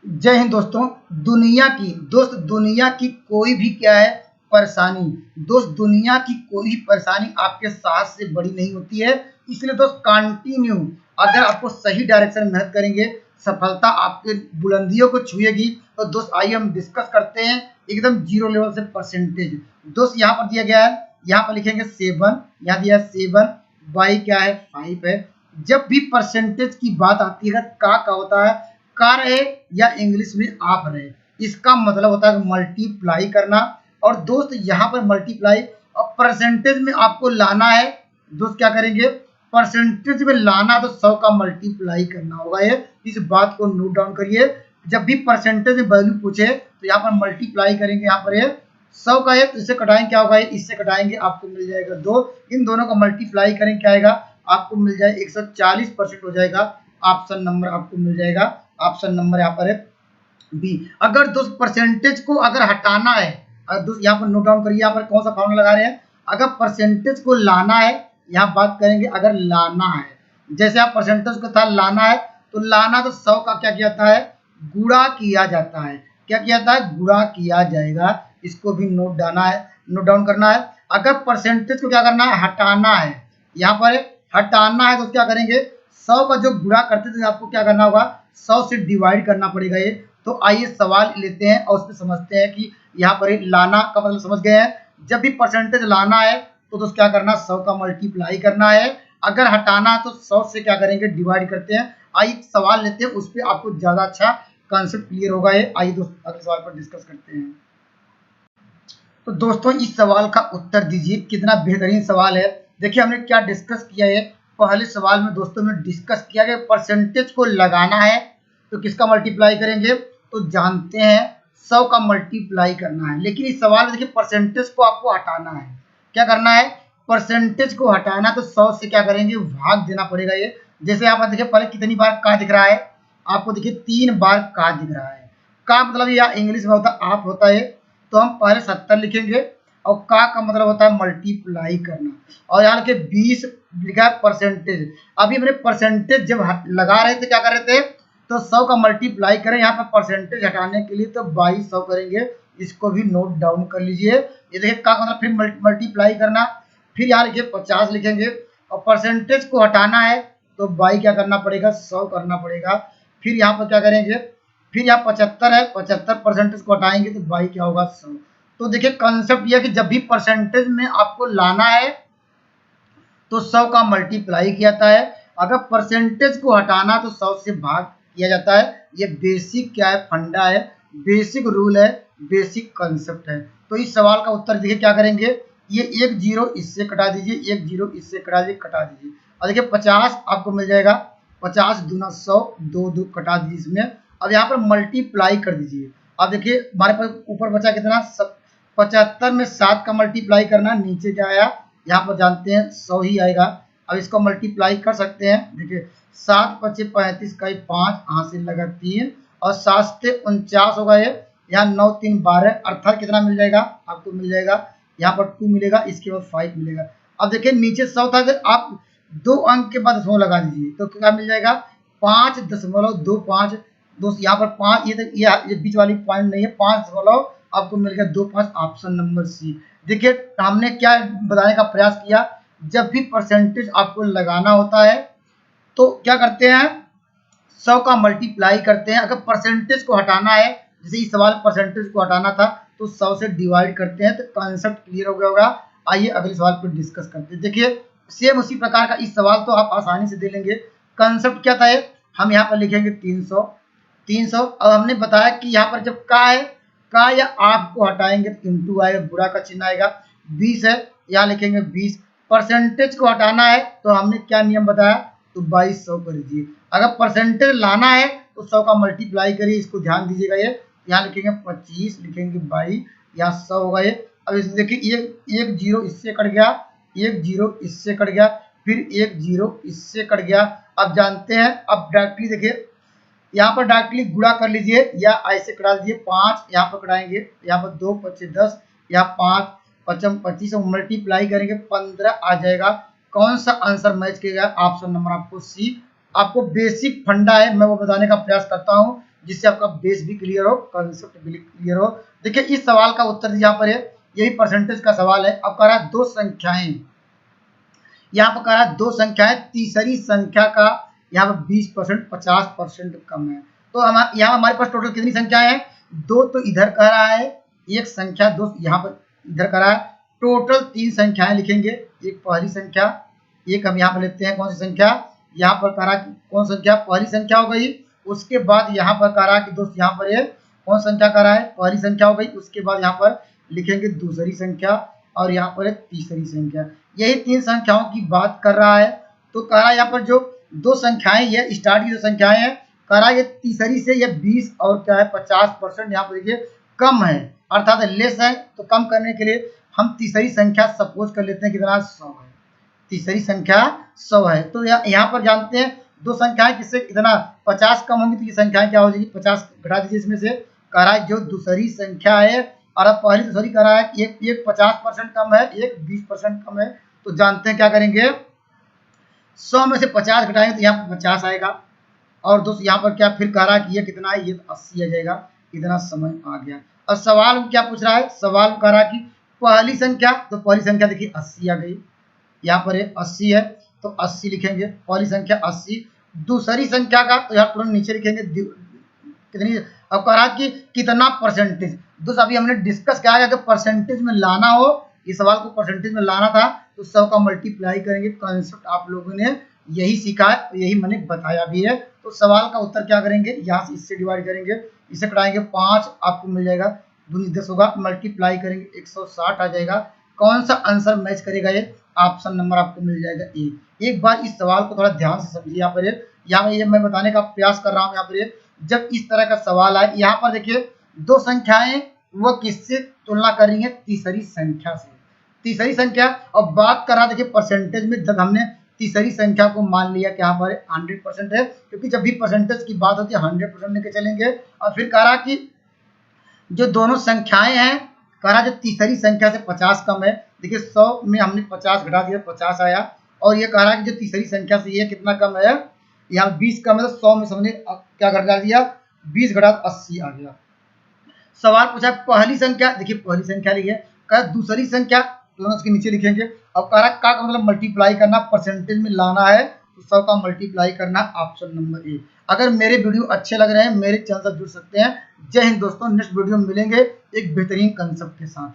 जय हिंद दोस्तों। दुनिया की कोई भी क्या है परेशानी, दोस्त दुनिया की कोई भी परेशानी आपके साहस से बड़ी नहीं होती है। इसलिए दोस्त कंटिन्यू अगर आपको सही डायरेक्शन में मेहनत करेंगे, सफलता आपके बुलंदियों को छुएगी। तो दोस्त आइए हम डिस्कस करते हैं एकदम जीरो लेवल से परसेंटेज। दोस्त यहाँ पर दिया गया है, यहाँ पर लिखेंगे 7, यहाँ दिया 7 बाई क्या है 5 है। जब भी परसेंटेज की बात आती है का होता है का रहे या इंग्लिश में आप रहे, इसका मतलब होता है मल्टीप्लाई करना। और दोस्त यहाँ पर मल्टीप्लाई और परसेंटेज में आपको लाना है। दोस्त क्या करेंगे, परसेंटेज में लाना तो 100 का मल्टीप्लाई करना होगा। ये इस बात को नोट डाउन करिए। जब भी परसेंटेज में वैल्यू पूछे तो यहाँ पर मल्टीप्लाई करेंगे, यहाँ पर ये 100 का है तो इससे कटाएंगे, क्या होगा, इससे कटाएंगे आपको मिल जाएगा 2। इन दोनों का मल्टीप्लाई करेंगे, क्या आएगा, आपको मिल जाए 140% हो जाएगा। ऑप्शन नंबर आपको मिल जाएगा, ऑप्शन नंबर यहाँ पर है बी। अगर दोस्त परसेंटेज को अगर हटाना है, दोस्त यहाँ पर नोट डाउन करिए, यहाँ पर कौन सा फॉर्मूला लगा रहे हैं। अगर परसेंटेज को लाना है, यहाँ बात करेंगे अगर लाना है, जैसे आप परसेंटेज को था लाना है तो लाना तो 100 का क्या किया जाता है, गुणा किया जाता है। क्या किया जाता है, गुणा किया जाएगा। इसको भी नोट डाउन करना है। अगर परसेंटेज को क्या करना है, हटाना है, यहाँ पर हटाना है तो क्या करेंगे, 100 का जो गुणा करते थे आपको क्या करना होगा, 100 से डिवाइड करना पड़ेगा ये। तो आइए सवाल लेते हैं और उसमें समझते हैं कि यहाँ पर लाना का मतलब समझ गए हैं। जब भी परसेंटेज लाना है तो दोस्त क्या करना, 100 का मल्टीप्लाई करना है। अगर हटाना है तो 100 से क्या करेंगे, डिवाइड करते हैं। आइए सवाल लेते हैं, उस पर आपको ज्यादा अच्छा कॉन्सेप्ट क्लियर होगा ये। आइए दोस्त अगले सवाल पर डिस्कस करते हैं। तो दोस्तों इस सवाल का उत्तर दीजिए, कितना बेहतरीन सवाल है। देखिए हमने क्या डिस्कस किया है। पहले सवाल में दोस्तों ने डिस्कस किया कि परसेंटेज को लगाना है तो किसका मल्टीप्लाई करेंगे, तो जानते हैं 100 का मल्टीप्लाई करना है। लेकिन इस सवाल में देखिए परसेंटेज को आपको हटाना है। क्या करना है, परसेंटेज को हटाना तो 100 से क्या करेंगे, भाग देना पड़ेगा ये। जैसे यहाँ पर देखिए पहले कितनी बार का दिख रहा है, आपको देखिए 3 बार का दिख रहा है। का मतलब या इंग्लिश में होता है आप होता है, तो हम पहले 70 लिखेंगे और का मतलब होता है मल्टीप्लाई करना। और यहाँ लिखे 20 लिखा है परसेंटेज। अभी हमने परसेंटेज जब लगा रहे थे क्या कर रहे थे, तो 100 का मल्टीप्लाई करें, यहाँ पर परसेंटेज हटाने के लिए तो 2200 करेंगे। इसको भी नोट डाउन कर लीजिए। ये देखिए का मतलब फिर मल्टीप्लाई करना, फिर यहाँ लिखिए 50 लिखेंगे और परसेंटेज को हटाना है तो बाई क्या करना पड़ेगा, 100 करना पड़ेगा। फिर यहाँ पर क्या करेंगे, फिर यहाँ 75 है, 75 परसेंटेज को हटाएंगे तो बाई क्या होगा, 100। तो देखिए कंसेप्ट यह कि जब भी परसेंटेज में आपको लाना है तो 100 का मल्टीप्लाई किया जाता है। अगर परसेंटेज को हटाना तो 100 से भाग किया जाता है। ये बेसिक क्या है, फंडा है, बेसिक रूल है, बेसिक कंसेप्ट है। तो इस सवाल का उत्तर देखिए क्या करेंगे, ये 1 0 इससे कटा दीजिए, 1 0 इससे कटा दीजिए और देखिए 50 आपको मिल जाएगा, 50 दूना 100, 2 2 कटा दीजिए इसमें। अब यहाँ पर मल्टीप्लाई कर दीजिए। अब देखिए हमारे पास ऊपर बचा कितना, 75 में 7 का मल्टीप्लाई करना, नीचे क्या आया, यहाँ पर जानते हैं 100 ही आएगा। अब इसको मल्टीप्लाई कर सकते हैं। देखिए 7 5 35 का 5, हाथ से लगा 3 और 7 से 49 होगा ये। यहाँ 9 3 12 अर्थात कितना मिल जाएगा, आपको मिल जाएगा यहाँ पर 2 मिलेगा, इसके बाद 5 मिलेगा। अब देखिए नीचे 100 था, आप 2 अंक के बाद दशमलव लगा दीजिए तो क्या मिल जाएगा, 5.25। दोस्त यहाँ पर 5, ये बीच वाली पॉइंट नहीं है, 5 आपको मिल गया 2.5, ऑप्शन नंबर सी। देखिए हमने क्या बताने का प्रयास किया, जब भी परसेंटेज आपको लगाना होता है तो क्या करते हैं, 100 का मल्टीप्लाई करते हैं। अगर परसेंटेज को हटाना है, जैसे इस सवाल परसेंटेज को हटाना था तो 100 से डिवाइड करते हैं। तो कॉन्सेप्ट क्लियर हो गया होगा। आइए अगले सवाल पर डिस्कस करते हैं। देखिए सेम उसी प्रकार का इस सवाल तो आप आसानी से दे लेंगे। कॉन्सेप्ट क्या था, हम यहाँ पर लिखेंगे 300। अब हमने बताया कि यहाँ पर जब का है, का या आप को हटाएंगे तो इंटू आएगा, बुरा का चिन्ह आएगा। 20 है, यहाँ लिखेंगे 20। परसेंटेज को हटाना है तो हमने क्या नियम बताया, तो 2200 कर दीजिए। अगर परसेंटेज लाना है तो 100 का मल्टीप्लाई करिए, इसको ध्यान दीजिएगा। ये यहाँ लिखेंगे 25, लिखेंगे 22, यहाँ 100 होगा ये। अब इसे देखिए 1 0 इससे कट गया, 1 0 इससे कट गया, फिर 1 0 इससे कट गया। अब जानते हैं, अब डायरेक्टली देखिए यहाँ पर डायरेक्टली गुणा कर लीजिए या ऐसे कटा दीजिए। 5 यहाँ पर कटाएंगे, यहाँ पर 2 5 10, यहाँ 5 5 25 मल्टीप्लाई करेंगे 15 आ जाएगा। कौन सा आंसर मैच किया, ऑप्शन नंबर आपको सी। आपको बेसिक फंडा है, मैं वो बताने का प्रयास करता हूँ। जिससे आपका बेस भी क्लियर हो, कंसेप्ट भी क्लियर हो। देखिए इस सवाल का उत्तर यहाँ पर है, यही परसेंटेज का सवाल है। अब कह रहा है दो संख्याएं, यहाँ पर कह रहा है दो संख्याएं, तीसरी संख्या का यहाँ पर 20% 50% कम है। तो यहाँ हमारे पास टोटल कितनी संख्याएं हैं? दो तो इधर कह रहा है, एक संख्या दो यहाँ पर इधर कह रहा है। टोटल 3 संख्याएं लिखेंगे, एक पहली संख्या, एक हम यहाँ पर लेते हैं कौन सी संख्या, यहाँ पर कह रहा कि कौन संख्या, पहली संख्या हो गई। उसके बाद यहाँ पर कह रहा कि दोस्त यहाँ पर ये कौन संख्या कह रहा है, पहली संख्या हो गई। उसके बाद यहाँ पर लिखेंगे दूसरी संख्या और यहाँ पर तीसरी संख्या। यही 3 संख्याओं की बात कर रहा है। तो कह रहा है यहाँ पर जो दो संख्याएं, ये स्टार्ट की जो संख्याएं हैं, कह रहा है ये तीसरी से ये 20 और क्या है 50% यहाँ पर देखिए कम है, अर्थात लेस है। तो कम करने के लिए हम तीसरी संख्या सपोज कर लेते हैं कितना, 100 है। तीसरी संख्या 100 है। तो यहाँ पर जानते हैं दो संख्याएं किससे कितना 50 कम होंगी, तो ये संख्याएं क्या हो जाएगी, 50 घटा दीजिए इसमें से। कह रहा है जो दूसरी संख्या है, और अब पहली दूसरी कह रहा है कि एक 50% कम है, एक 20% कम है। तो जानते हैं क्या करेंगे, 100 में से 50 घटाएंगे तो यहाँ पर 50 आएगा। और दोस्त यहाँ पर क्या फिर कह रहा है कि ये कितना है, ये 80 आ जाएगा। इतना समय आ गया। और सवाल क्या पूछ रहा है, सवाल कह रहा है कि पहली संख्या, तो पहली संख्या देखिए 80 आ गई, यहाँ पर 80 है तो 80 लिखेंगे, पहली संख्या 80। दूसरी संख्या का तो यहाँ तुरंत नीचे लिखेंगे कितनी। अब कह रहा कि कितना परसेंटेज, दोस्त अभी हमने डिस्कस किया कि परसेंटेज में लाना हो, इस सवाल को परसेंटेज में लाना था तो 100 का मल्टीप्लाई करेंगे। कंसेप्ट आप लोगों ने यही सीखा है, यही मैंने बताया भी है। तो सवाल का उत्तर क्या करेंगे, यहाँ से इससे डिवाइड करेंगे, इसे कटाएंगे 5 आपको मिल जाएगा, दूनी 10 होगा, मल्टीप्लाई करेंगे 160 आ जाएगा। कौन सा आंसर मैच करेगा, ये ऑप्शन नंबर आपको मिल जाएगा ए। एक बार इस सवाल को थोड़ा ध्यान से समझिए। यहाँ पर ये मैं बताने का प्रयास कर रहा हूँ। यहाँ पर जब इस तरह का सवाल आए, यहाँ पर देखिए दो संख्याएं वो किससे तुलना कर रही है, तीसरी संख्या से। तीसरी संख्या, और बात कर रहा देखिए परसेंटेज में, जब हमने तीसरी संख्या को मान लिया कि यहाँ पर 100% है, क्योंकि जब भी परसेंटेज की बात होती है 100% लेके चलेंगे। और फिर कह रहा कि जो दोनों संख्याएं हैं, कह रहा जो तीसरी संख्या से 50 कम है। देखिए 100 में हमने 50 घटा दिया, 50 आया। और ये कह रहा है कि जो तीसरी संख्या से ये कितना कम है, यहाँ 20 कम है, तो 100 में हमने क्या घटा दिया, 20 घटा 80 आ गया। सवाल पूछा पहली संख्या, देखिए पहली संख्या लिखिए, कह दूसरी संख्या दोनों उसके नीचे लिखेंगे। अब कह रहा का मतलब मल्टीप्लाई करना, परसेंटेज में लाना है तो 100 का मल्टीप्लाई करना, ऑप्शन नंबर ए। अगर मेरे वीडियो अच्छे लग रहे हैं, मेरे चैनल से जुड़ सकते हैं। जय हिंद दोस्तों, नेक्स्ट वीडियो में मिलेंगे एक बेहतरीन कंसेप्ट के साथ।